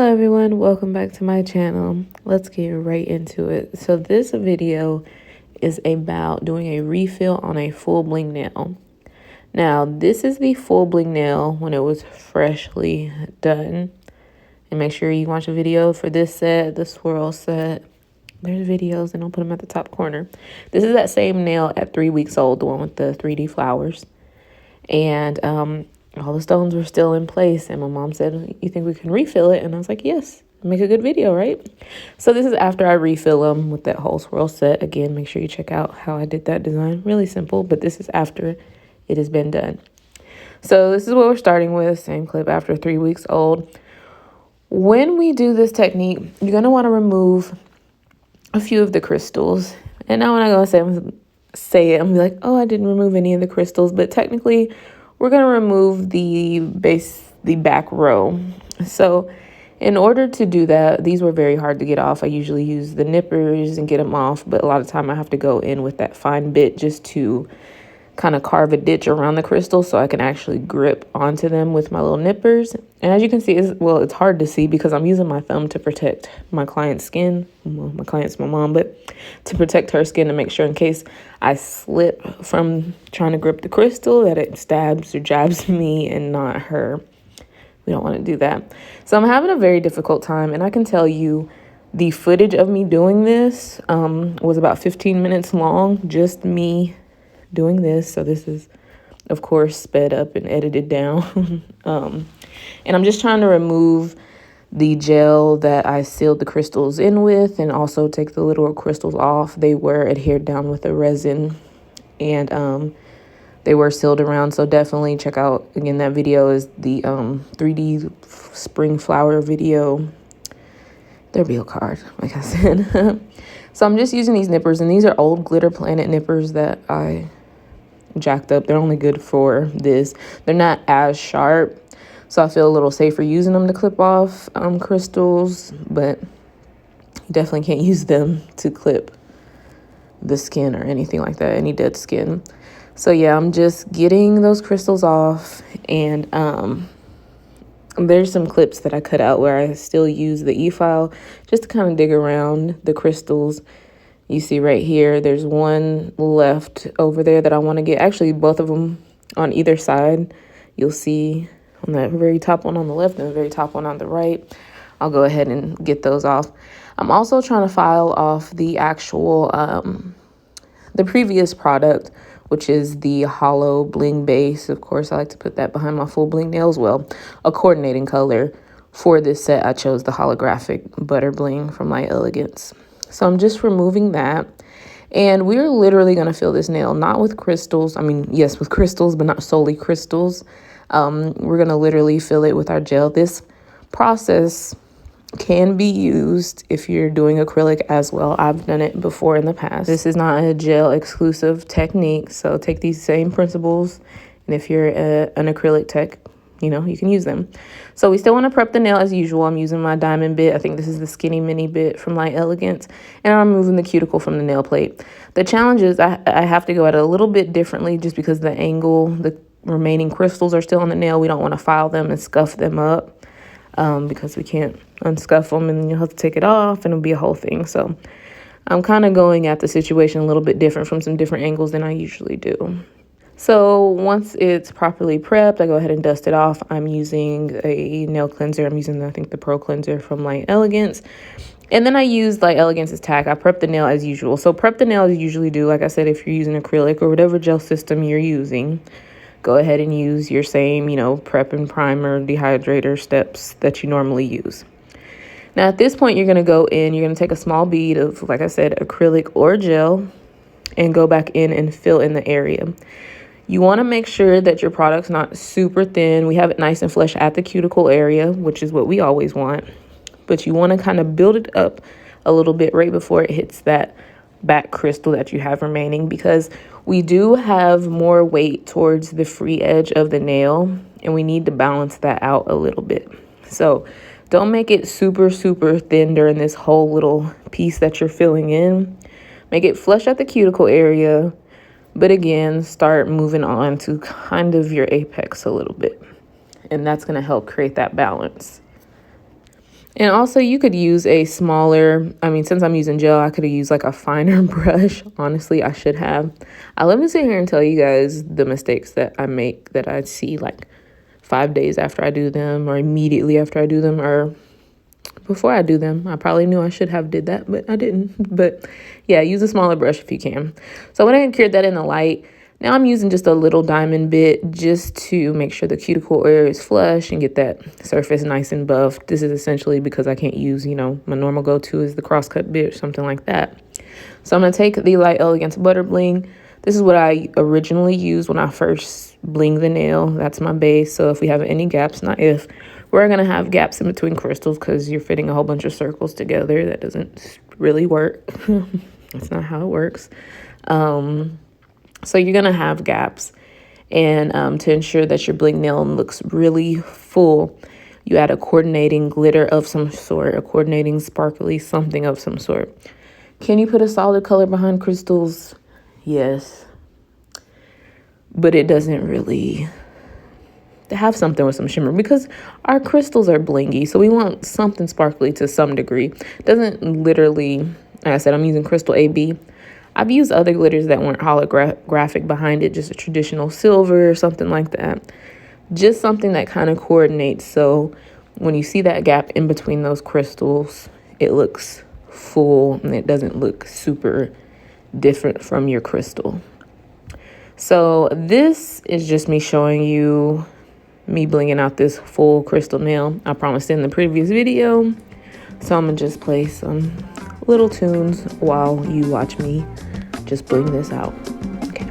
Hello everyone, welcome back to my channel. Let's get right into it. So this video is about doing a refill on a full bling nail. Now this is the full bling nail when it was freshly done. And make sure you watch a video for this set, the swirl set. There's videos and I'll put them at the top corner. This is that same nail at 3 weeks old, the one with the 3D flowers. And all the stones were still in place, and my mom said, "You think we can refill it?" And I was like, "Yes, make a good video, right?" So this is after I refill them with that whole swirl set. Again, make sure you check out how I did that design. Really simple, but this is after it has been done. So this is what we're starting with. Same clip after 3 weeks old. When we do this technique, you're going to want to remove a few of the crystals. And now when I go say it, I'm gonna be like, "Oh, I didn't remove any of the crystals," but technically we're going to remove the back row. So in order to do that, these were very hard to get off. I usually use the nippers and get them off, but a lot of time I have to go in with that fine bit just to kind of carve a ditch around the crystal so I can actually grip onto them with my little nippers. And as you can see, it's hard to see because I'm using my thumb to protect my client's skin. Well, my client's my mom, but to protect her skin to make sure in case I slip from trying to grip the crystal that it stabs or jabs me and not her. We don't want to do that. So I'm having a very difficult time, and I can tell you the footage of me doing this was about 15 minutes long, just me doing this. So this is of course sped up and edited down. And I'm just trying to remove the gel that I sealed the crystals in with, and also take the little crystals off. They were adhered down with a resin, and they were sealed around. So definitely check out, again, that video is the 3D spring flower video. There'll be a card, like I said. So I'm just using these nippers, and these are old Glitter Planet nippers that I jacked up. They're only good for this. They're not as sharp, so I feel a little safer using them to clip off crystals, but you definitely can't use them to clip the skin or anything like that, any dead skin. So yeah, I'm just getting those crystals off, and there's some clips that I cut out where I still use the e-file just to kind of dig around the crystals. You see right here, there's one left over there that I want to get. Actually, both of them on either side. You'll see on that very top one on the left and the very top one on the right. I'll go ahead and get those off. I'm also trying to file off the actual, the previous product, which is the hollow bling base. Of course, I like to put that behind my full bling nails. Well, a coordinating color for this set, I chose the holographic butter bling from my Elegance. So I'm just removing that, and we're literally going to fill this nail, not with crystals. I mean, yes, with crystals, but not solely crystals. We're going to literally fill it with our gel. This process can be used if you're doing acrylic as well. I've done it before in the past. This is not a gel exclusive technique, so take these same principles, and if you're an acrylic tech, you can use them. So we still want to prep the nail as usual. I'm using my diamond bit. I think this is the skinny mini bit from my Elegance. And I'm removing the cuticle from the nail plate. The challenge is I have to go at it a little bit differently just because the angle, the remaining crystals are still on the nail. We don't want to file them and scuff them up because we can't unscuff them, and you'll have to take it off and it'll be a whole thing. So I'm kind of going at the situation a little bit different from some different angles than I usually do. So once it's properly prepped, I go ahead and dust it off. I'm using a nail cleanser. I'm using, I think, the Pro Cleanser from Light Elegance. And then I use Light Elegance's Tack. I prep the nail as usual. So prep the nail as you usually do. Like I said, if you're using acrylic or whatever gel system you're using, go ahead and use your same, prep and primer, dehydrator steps that you normally use. Now at this point, you're going to go in, you're going to take a small bead of, like I said, acrylic or gel, and go back in and fill in the area. You want to make sure that your product's not super thin. We have it nice and flush at the cuticle area, which is what we always want. But you want to kind of build it up a little bit right before it hits that back crystal that you have remaining, because we do have more weight towards the free edge of the nail, and we need to balance that out a little bit. So don't make it super, super thin during this whole little piece that you're filling in. Make it flush at the cuticle area. But again, start moving on to kind of your apex a little bit. And that's going to help create that balance. And also you could use a smaller, I mean, since I'm using gel, I could have used like a finer brush. Honestly, I should have. I love to sit here and tell you guys the mistakes that I make that I see like 5 days after I do them, or immediately after I do them, or before I do them. I probably knew I should have did that, but I didn't. But yeah, use a smaller brush if you can. So I went ahead and cured that in the light. Now I'm using just a little diamond bit just to make sure the cuticle area is flush and get that surface nice and buffed. This is essentially because I can't use, my normal go-to is the crosscut bit or something like that. So I'm going to take the Light Elegance Butter Bling. This is what I originally used when I first bling the nail. That's my base. So if we have any gaps, not if, we're going to have gaps in between crystals because you're fitting a whole bunch of circles together. That doesn't really work. That's not how it works. So you're going to have gaps. And to ensure that your bling nail looks really full, you add a coordinating glitter of some sort, a coordinating sparkly something of some sort. Can you put a solid color behind crystals? Yes. But it doesn't really have something with some shimmer because our crystals are blingy. So we want something sparkly to some degree. It doesn't literally, like I said, I'm using Crystal AB. I've used other glitters that weren't holographic behind it, just a traditional silver or something like that. Just something that kind of coordinates. So when you see that gap in between those crystals, it looks full and it doesn't look super different from your crystal. So this is just me showing you me blinging out this full crystal nail. I promised in the previous video. So I'm gonna just play some little tunes while you watch me just bling this out. Okay.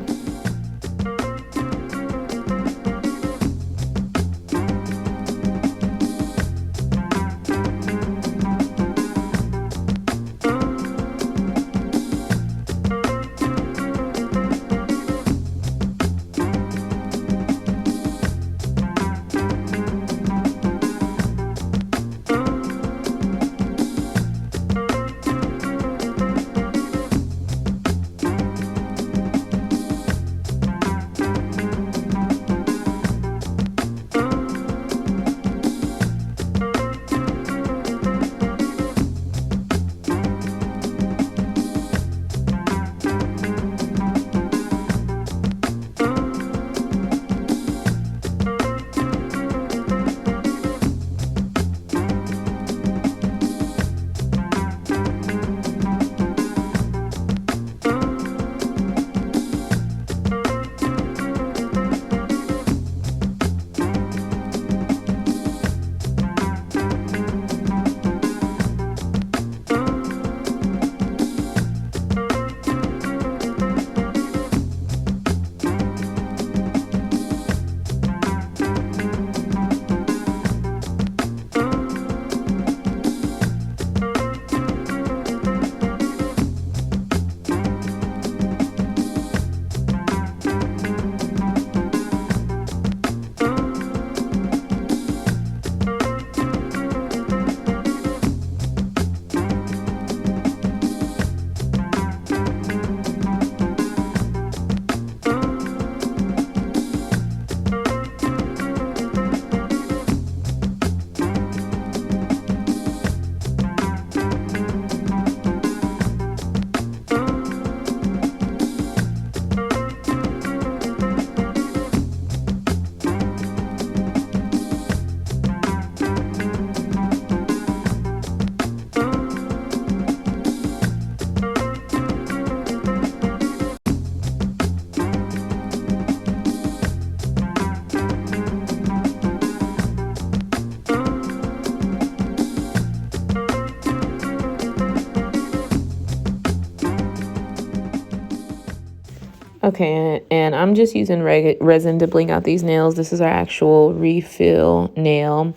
Okay, and I'm just using resin to bling out these nails. This is our actual refill nail.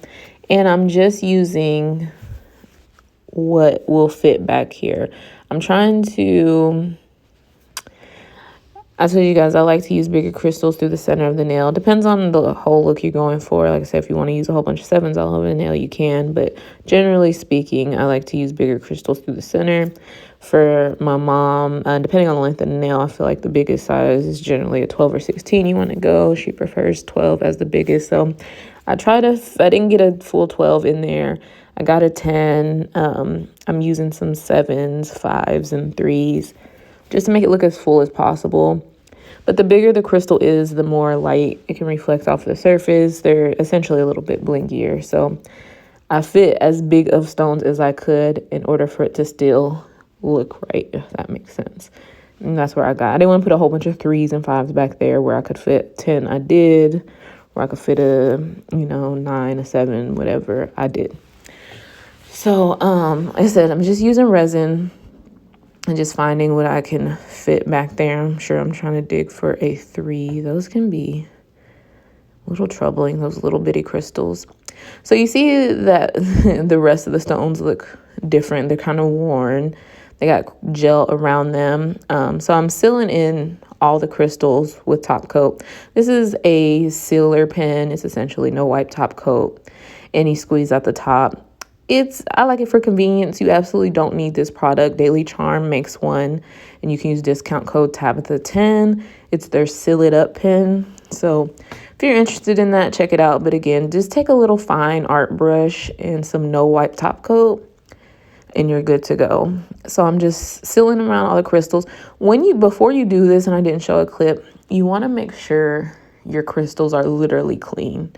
And I'm just using what will fit back here. I'm trying to... I told you guys I like to use bigger crystals through the center of the nail. Depends on the whole look you're going for. Like I said, if you want to use a whole bunch of 7s all over the nail, you can. But generally speaking, I like to use bigger crystals through the center. For my mom, depending on the length of the nail, I feel like the biggest size is generally a 12 or 16 you want to go. She prefers 12 as the biggest. So I didn't get a full 12 in there. I got a 10. I'm using some 7s, 5s, and 3s just to make it look as full as possible. But the bigger the crystal is, the more light it can reflect off the surface. They're essentially a little bit blingier. So I fit as big of stones as I could in order for it to still look right, if that makes sense. And that's where I didn't want to put a whole bunch of 3s and 5s back there where I could fit 10. I did. Where I could fit a, 9, a 7, whatever I did. So, like I said, I'm just using resin and just finding what I can fit back there. I'm sure I'm trying to dig for a 3. Those can be a little troubling, those little bitty crystals. So you see that the rest of the stones look different. They're kind of worn. They got gel around them. So I'm sealing in all the crystals with top coat. This is a sealer pen. It's essentially no wipe top coat. And you squeeze out the top. I like it for convenience. You absolutely don't need this product. Daily Charm makes one, and you can use discount code Tabitha10. It's their Seal It Up pen. So if you're interested in that, check it out. But again, just take a little fine art brush and some no wipe top coat, and you're good to go. So I'm just sealing around all the crystals. Before you do this, and I didn't show a clip, you want to make sure your crystals are literally clean.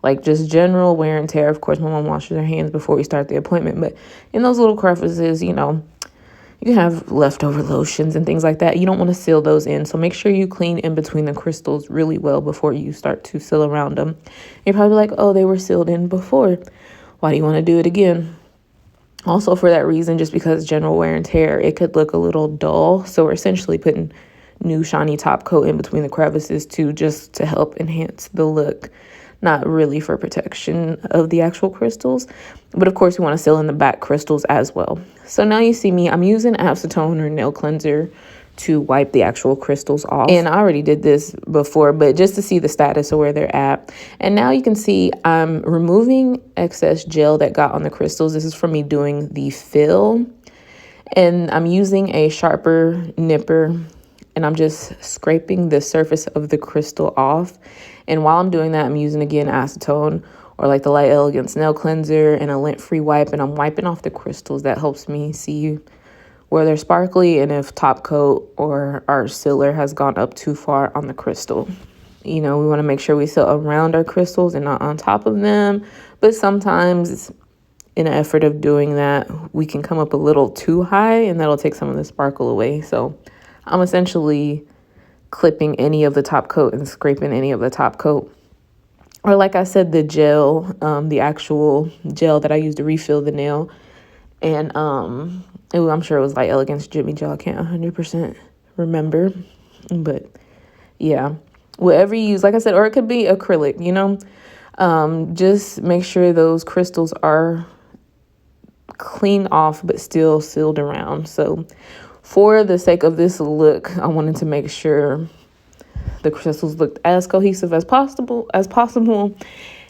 Like just general wear and tear. Of course, my mom washes her hands before we start the appointment. But in those little crevices, you can have leftover lotions and things like that. You don't want to seal those in. So make sure you clean in between the crystals really well before you start to seal around them. You're probably like, oh, they were sealed in before. Why do you want to do it again? Also for that reason, just because general wear and tear, it could look a little dull. So we're essentially putting new shiny top coat in between the crevices too, just to help enhance the look. Not really for protection of the actual crystals, but of course we want to seal in the back crystals as well. So now you see me, I'm using acetone or nail cleanser to wipe the actual crystals off. And I already did this before, but just to see the status of where they're at. And now you can see I'm removing excess gel that got on the crystals. This is for me doing the fill. And I'm using a sharper nipper, and I'm just scraping the surface of the crystal off. And while I'm doing that, I'm using, again, acetone or like the Light Elegance nail cleanser and a lint-free wipe. And I'm wiping off the crystals. That helps me see where they're sparkly and if top coat or our sealer has gone up too far on the crystal. We want to make sure we seal around our crystals and not on top of them. But sometimes in an effort of doing that, we can come up a little too high and that'll take some of the sparkle away. So I'm essentially clipping any of the top coat and scraping any of the top coat. Or like I said, the gel, the actual gel that I use to refill the nail. And I'm sure it was like Elegance Jimmy Gel. I can't 100% remember. But yeah, whatever you use, like I said, or it could be acrylic, just make sure those crystals are clean off but still sealed around. So for the sake of this look, I wanted to make sure the crystals looked as cohesive as possible,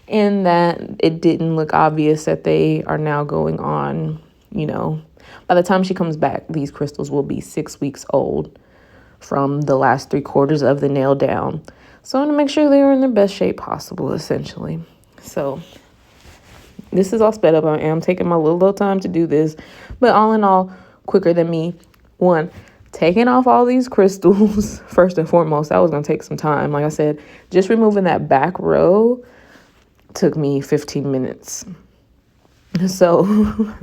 and that it didn't look obvious that they are now going on, by the time she comes back, these crystals will be 6 weeks old from the last 3/4 of the nail down. So I want to make sure they are in their best shape possible, essentially. So this is all sped up. I am taking my little time to do this, but all in all, quicker than me. One, taking off all these crystals, first and foremost, that was going to take some time. Like I said, just removing that back row took me 15 minutes. So,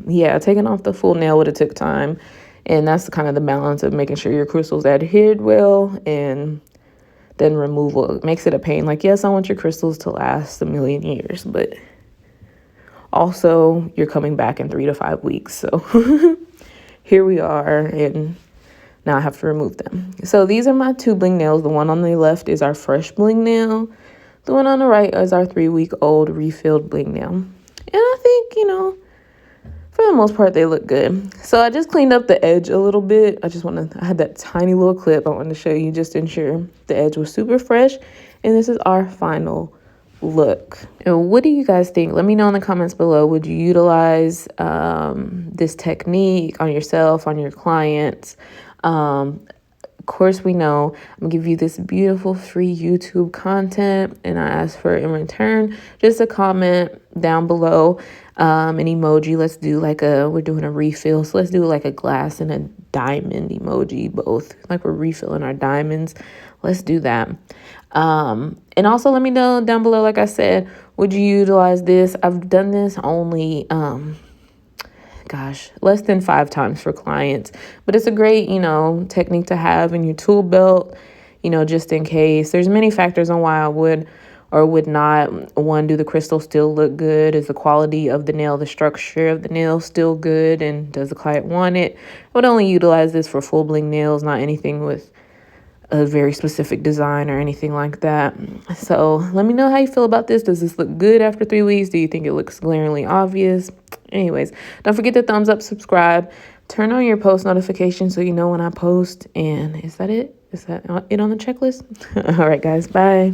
yeah, taking off the full nail would have took time. And that's kind of the balance of making sure your crystals adhered well and then removal. It makes it a pain. Like, yes, I want your crystals to last a million years, but also you're coming back in 3 to 5 weeks. So here we are, and now I have to remove them. So these are my 2 bling nails. The one on the left is our fresh bling nail. The one on the right is our 3-week-old refilled bling nail. And I think, for the most part, they look good. So I just cleaned up the edge a little bit. I had that tiny little clip I wanted to show you just to ensure the edge was super fresh. And this is our final look. And what do you guys think? Let me know in the comments below. Would you utilize this technique on yourself, on your clients? Of course, we know I'm gonna give you this beautiful free YouTube content, and I ask for in return just a comment down below, an emoji. Let's do like we're doing a refill, so let's do like a glass and a diamond emoji, both like we're refilling our diamonds. Let's do that. And also let me know down below, like I said, would you utilize this? I've done this only less than 5 times for clients, but it's a great, technique to have in your tool belt, just in case. There's many factors on why I would or would not. One, do the crystals still look good? Is the quality of the nail, the structure of the nail still good? And does the client want it? I would only utilize this for full bling nails, not anything with a very specific design or anything like that. So let me know how you feel about this. Does this look good after 3 weeks? Do you think it looks glaringly obvious? Anyways, don't forget to thumbs up, subscribe, turn on your post notifications so you know when I post. And is that it? Is that it on the checklist? All right, guys, bye.